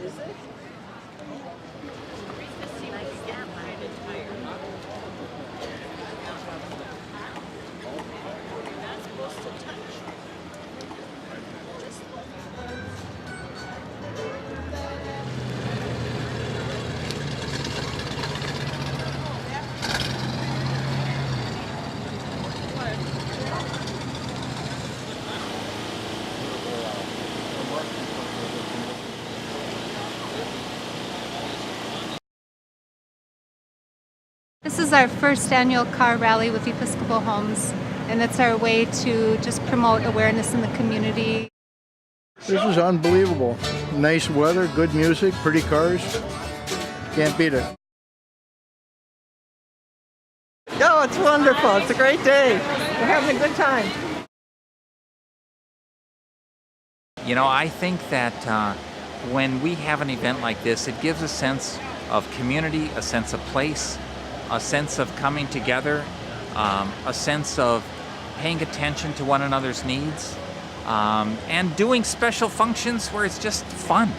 Is it? This is our first annual car rally with Episcopal Homes, and it's our way to just promote awareness in the community. This is unbelievable. Nice weather, good music, pretty cars. Can't beat it. Oh, it's wonderful. It's a great day. We're having a good time. You know, I think that when we have an event like this, it gives a sense of community, a sense of place, a sense of coming together, a sense of paying attention to one another's needs, and doing special functions where it's just fun.